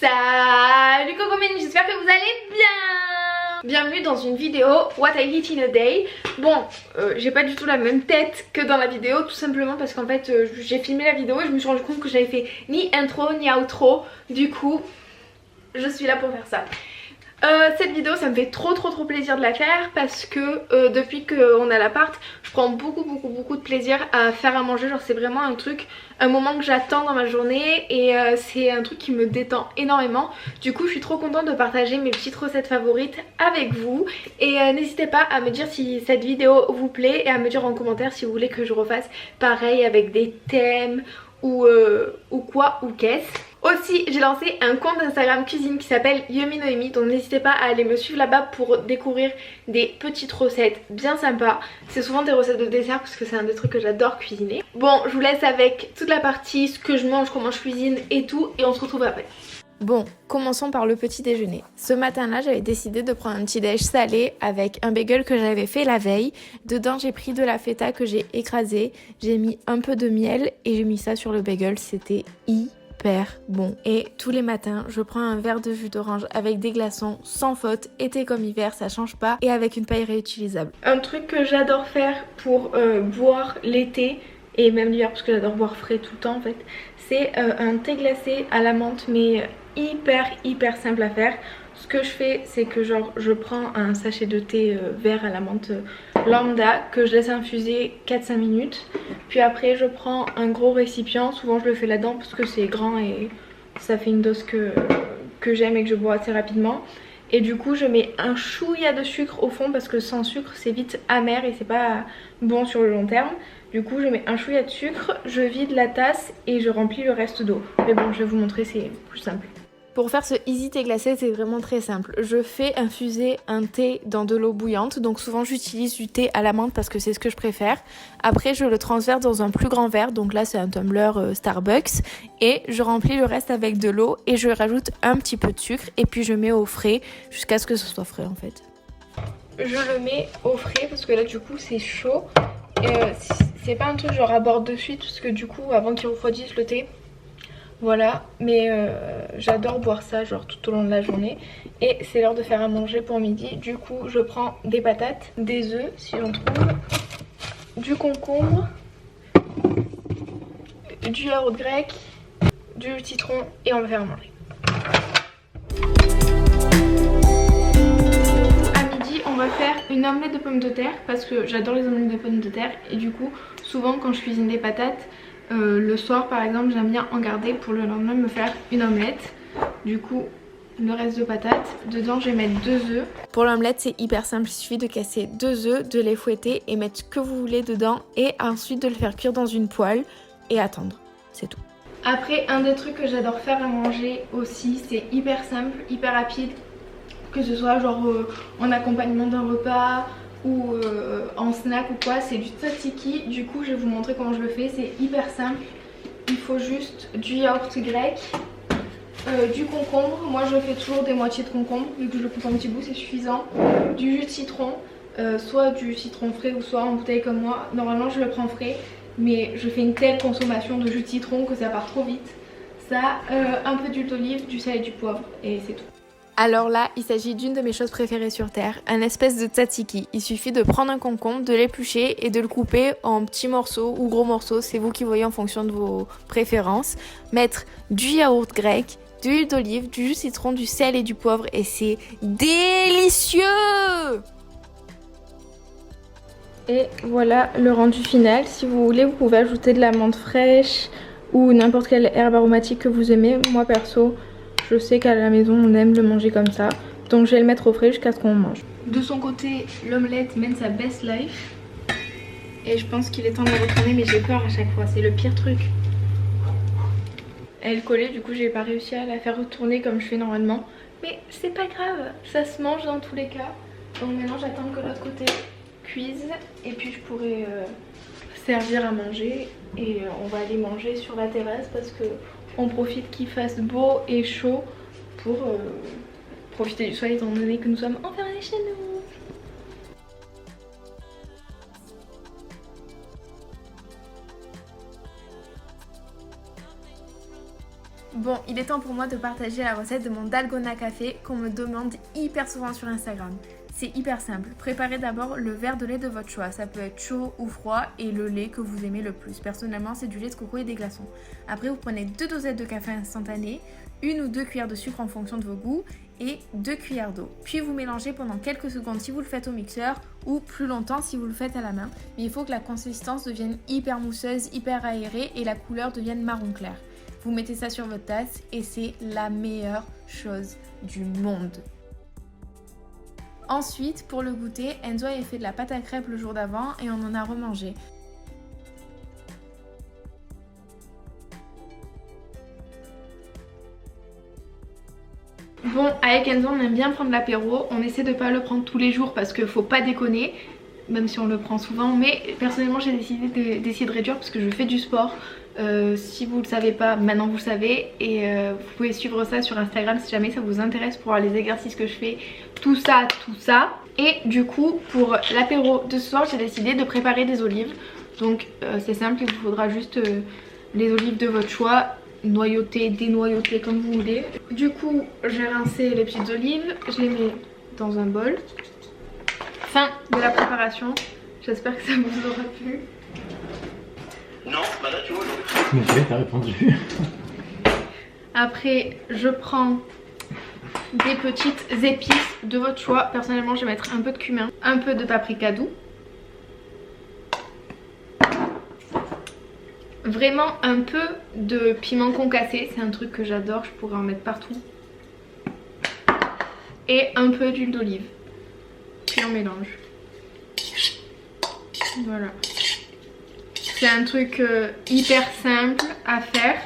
Salut Cocomine, j'espère que vous allez bien. Bienvenue dans une vidéo What I Eat in a Day. Bon, j'ai pas du tout la même tête que dans la vidéo, tout simplement parce qu'en fait j'ai filmé la vidéo et je me suis rendu compte que j'avais fait ni intro ni outro. Du coup, je suis là pour faire ça. Cette vidéo ça me fait trop plaisir de la faire parce que depuis qu'on a l'appart je prends beaucoup de plaisir à faire à manger. Genre c'est vraiment un moment que j'attends dans ma journée et c'est un truc qui me détend énormément. Du coup je suis trop contente de partager mes petites recettes favorites avec vous et n'hésitez pas à me dire si cette vidéo vous plaît et à me dire en commentaire si vous voulez que je refasse pareil avec des thèmes ou quoi ou qu'est-ce. Aussi j'ai lancé un compte Instagram cuisine qui s'appelle Yummy Noémie, donc n'hésitez pas à aller me suivre là-bas pour découvrir des petites recettes bien sympas. C'est souvent des recettes de dessert parce que c'est un des trucs que j'adore cuisiner. Bon, je vous laisse avec toute la partie ce que je mange, comment je cuisine et tout, et on se retrouve après. Bon, commençons par le petit déjeuner. Ce matin-là, j'avais décidé de prendre un petit déj salé avec un bagel que j'avais fait la veille. Dedans, j'ai pris de la feta que j'ai écrasée, j'ai mis un peu de miel et j'ai mis ça sur le bagel. C'était hyper bon. Et tous les matins, je prends un verre de jus d'orange avec des glaçons sans faute, été comme hiver, ça change pas, et avec une paille réutilisable. Un truc que j'adore faire pour boire l'été et même l'hiver parce que j'adore boire frais tout le temps en fait, c'est un thé glacé à la menthe, mais hyper simple à faire. Ce que je fais c'est que genre je prends un sachet de thé vert à la menthe lambda que je laisse infuser 4-5 minutes, puis après je prends un gros récipient, souvent je le fais là-dedans parce que c'est grand et ça fait une dose que j'aime et que je bois assez rapidement. Et du coup je mets un chouïa de sucre au fond parce que sans sucre c'est vite amer et c'est pas bon sur le long terme. Du coup je mets un chouïa de sucre, je vide la tasse et je remplis le reste d'eau. Mais bon, je vais vous montrer, c'est plus simple. Pour faire ce easy thé glacé, c'est vraiment très simple. Je fais infuser un thé dans de l'eau bouillante, donc souvent j'utilise du thé à la menthe parce que c'est ce que je préfère. Après je le transverse dans un plus grand verre, donc là c'est un tumbler Starbucks, et je remplis le reste avec de l'eau et je rajoute un petit peu de sucre et puis je mets au frais jusqu'à ce que ce soit frais en fait. Je le mets au frais parce que là du coup c'est chaud. C'est pas un truc genre à boire de suite parce que du coup avant qu'il refroidisse le thé, voilà, mais j'adore boire ça genre tout au long de la journée. Et c'est l'heure de faire à manger pour midi. Du coup je prends des patates, des œufs si j'en trouve, du concombre, du yaourt grec, du citron et on va faire à manger. À midi on va faire une omelette de pommes de terre parce que j'adore les omelettes de pommes de terre. Et du coup souvent quand je cuisine des patates, le soir par exemple j'aime bien en garder pour le lendemain me faire une omelette. Du coup le reste de patates, dedans je vais mettre 2 œufs. Pour l'omelette c'est hyper simple, il suffit de casser 2 œufs, de les fouetter et mettre ce que vous voulez dedans et ensuite de le faire cuire dans une poêle et attendre, c'est tout. Après un des trucs que j'adore faire à manger aussi, c'est hyper simple, hyper rapide, que ce soit genre en accompagnement d'un repas ou en snack ou quoi, c'est du tzatziki. Du coup je vais vous montrer comment je le fais, c'est hyper simple. Il faut juste du yaourt grec, du concombre, moi je fais toujours des moitiés de concombre vu que je le coupe en petits bouts, c'est suffisant, du jus de citron, soit du citron frais ou soit en bouteille comme moi. Normalement je le prends frais mais je fais une telle consommation de jus de citron que ça part trop vite. Ça, un peu d'huile d'olive, du sel et du poivre et c'est tout. Alors là, il s'agit d'une de mes choses préférées sur terre, un espèce de tzatziki. Il suffit de prendre un concombre, de l'éplucher et de le couper en petits morceaux ou gros morceaux, c'est vous qui voyez en fonction de vos préférences. Mettre du yaourt grec, de l'huile d'olive, du jus de citron, du sel et du poivre et c'est délicieux! Et voilà le rendu final. Si vous voulez, vous pouvez ajouter de la menthe fraîche ou n'importe quelle herbe aromatique que vous aimez. Moi perso, je sais qu'à la maison on aime le manger comme ça, donc je vais le mettre au frais jusqu'à ce qu'on mange. De son côté, l'omelette mène sa best life et je pense qu'il est temps de la retourner, mais j'ai peur à chaque fois, c'est le pire truc. Elle collait, du coup j'ai pas réussi à la faire retourner comme je fais normalement, mais c'est pas grave, ça se mange dans tous les cas. Donc maintenant j'attends que l'autre côté cuise et puis je pourrai servir à manger et on va aller manger sur la terrasse parce que on profite qu'il fasse beau et chaud pour profiter du soleil étant donné que nous sommes enfermés chez nous. Bon, il est temps pour moi de partager la recette de mon dalgona café qu'on me demande hyper souvent sur Instagram. C'est hyper simple. Préparez d'abord le verre de lait de votre choix. Ça peut être chaud ou froid et le lait que vous aimez le plus. Personnellement, c'est du lait de coco et des glaçons. Après, vous prenez 2 dosettes de café instantané, 1 ou 2 cuillères de sucre en fonction de vos goûts et 2 cuillères d'eau. Puis vous mélangez pendant quelques secondes si vous le faites au mixeur ou plus longtemps si vous le faites à la main. Mais il faut que la consistance devienne hyper mousseuse, hyper aérée et la couleur devienne marron clair. Vous mettez ça sur votre tasse et c'est la meilleure chose du monde. Ensuite, pour le goûter, Enzo avait fait de la pâte à crêpes le jour d'avant et on en a remangé. Bon, avec Enzo, on aime bien prendre l'apéro. On essaie de pas le prendre tous les jours parce qu'il faut pas déconner, même si on le prend souvent. Mais personnellement, j'ai décidé d'essayer de réduire parce que je fais du sport. Si vous le savez pas, maintenant vous le savez. Et vous pouvez suivre ça sur Instagram si jamais ça vous intéresse pour voir les exercices que je fais. Tout ça. Et du coup, pour l'apéro de ce soir, j'ai décidé de préparer des olives. Donc c'est simple, il vous faudra juste les olives de votre choix. Noyauter, dénoyauter comme vous voulez. Du coup, j'ai rincé les petites olives, je les mets dans un bol. Fin de la préparation. J'espère que ça vous aura plu. Non, bah là tu vois. Mais t'as répondu. Après, je prends des petites épices de votre choix. Personnellement, je vais mettre un peu de cumin, un peu de paprika doux. Vraiment un peu de piment concassé, c'est un truc que j'adore, je pourrais en mettre partout. Et un peu d'huile d'olive. Puis on mélange. Voilà. C'est un truc hyper simple à faire.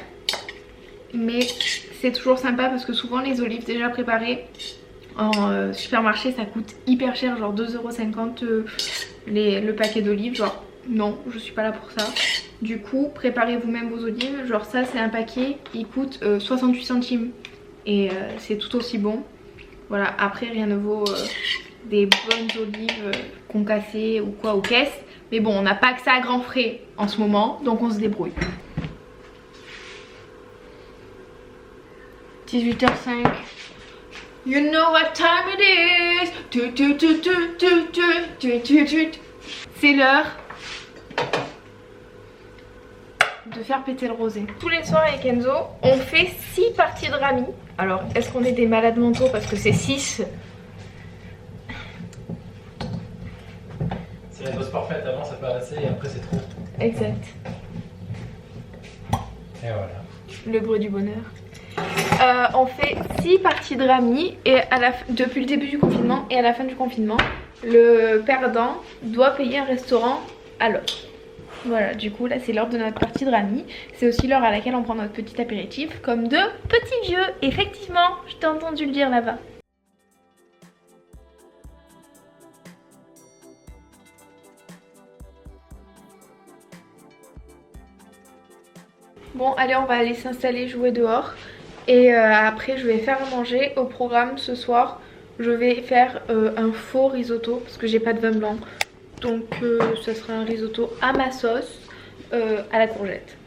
Mais c'est toujours sympa parce que souvent les olives déjà préparées en supermarché ça coûte hyper cher, genre 2,50 € le paquet d'olives. Genre non, je suis pas là pour ça. Du coup, préparez vous-même vos olives. Genre ça, c'est un paquet, il coûte 68 centimes. Et c'est tout aussi bon. Voilà, après rien ne vaut des bonnes olives concassées ou quoi aux caisses. Mais bon, on n'a pas que ça à grands frais en ce moment, donc on se débrouille. 18h05. You know what time it is. C'est l'heure de faire péter le rosé. Tous les soirs avec Enzo, on fait 6 parties de rami. Alors, est-ce qu'on est des malades mentaux parce que c'est 6? C'est la dose parfaite, avant ça paraît assez et après c'est trop. Exact. Et voilà. Le bruit du bonheur. On fait 6 parties de rami et depuis le début du confinement et à la fin du confinement, le perdant doit payer un restaurant à l'autre. Voilà, du coup là c'est l'heure de notre partie de rami. C'est aussi l'heure à laquelle on prend notre petit apéritif comme de petits vieux. Effectivement, je t'ai entendu le dire là-bas. Bon allez, on va aller s'installer, jouer dehors. Et après je vais faire à manger. Au programme ce soir, je vais faire un faux risotto parce que j'ai pas de vin blanc. Donc ça sera un risotto à ma sauce à la courgette.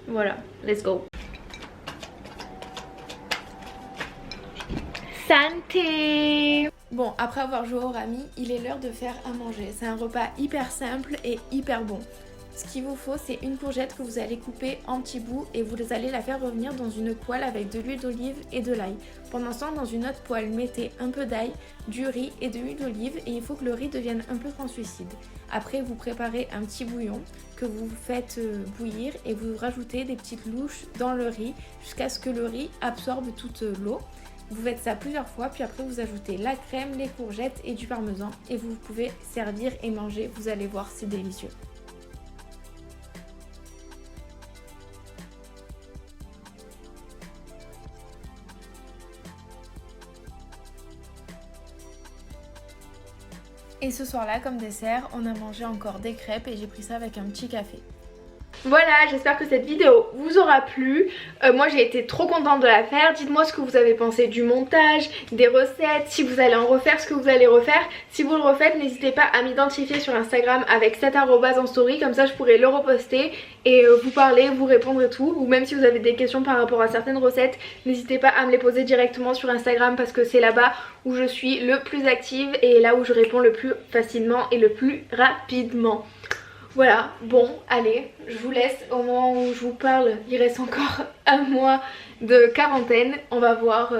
Voilà, let's go. Santé! Bon, après avoir joué au rami, il est l'heure de faire à manger. C'est un repas hyper simple et hyper bon. Ce qu'il vous faut, c'est une courgette que vous allez couper en petits bouts et vous allez la faire revenir dans une poêle avec de l'huile d'olive et de l'ail. Pendant ce temps, dans une autre poêle, mettez un peu d'ail, du riz et de l'huile d'olive et il faut que le riz devienne un peu translucide. Après, vous préparez un petit bouillon que vous faites bouillir et vous rajoutez des petites louches dans le riz jusqu'à ce que le riz absorbe toute l'eau. Vous faites ça plusieurs fois, puis après vous ajoutez la crème, les courgettes et du parmesan et vous pouvez servir et manger. Vous allez voir, c'est délicieux. Et ce soir-là, comme dessert, on a mangé encore des crêpes et j'ai pris ça avec un petit café. Voilà, j'espère que cette vidéo vous aura plu. Moi j'ai été trop contente de la faire. Dites-moi ce que vous avez pensé du montage, des recettes, si vous allez en refaire, ce que vous allez refaire. Si vous le refaites, n'hésitez pas à m'identifier sur Instagram avec cet arrobase en story, comme ça je pourrai le reposter et vous parler, vous répondre et tout. Ou même si vous avez des questions par rapport à certaines recettes, n'hésitez pas à me les poser directement sur Instagram parce que c'est là-bas où je suis le plus active et là où je réponds le plus facilement et le plus rapidement. Voilà, bon, allez, je vous laisse. Au moment où je vous parle, il reste encore un mois de quarantaine. On va voir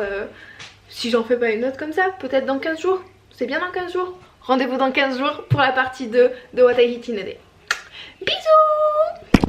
si j'en fais pas une autre comme ça, peut-être dans 15 jours. C'est bien dans 15 jours. Rendez-vous dans 15 jours pour la partie 2 de What I Eat in a Day. Bisous!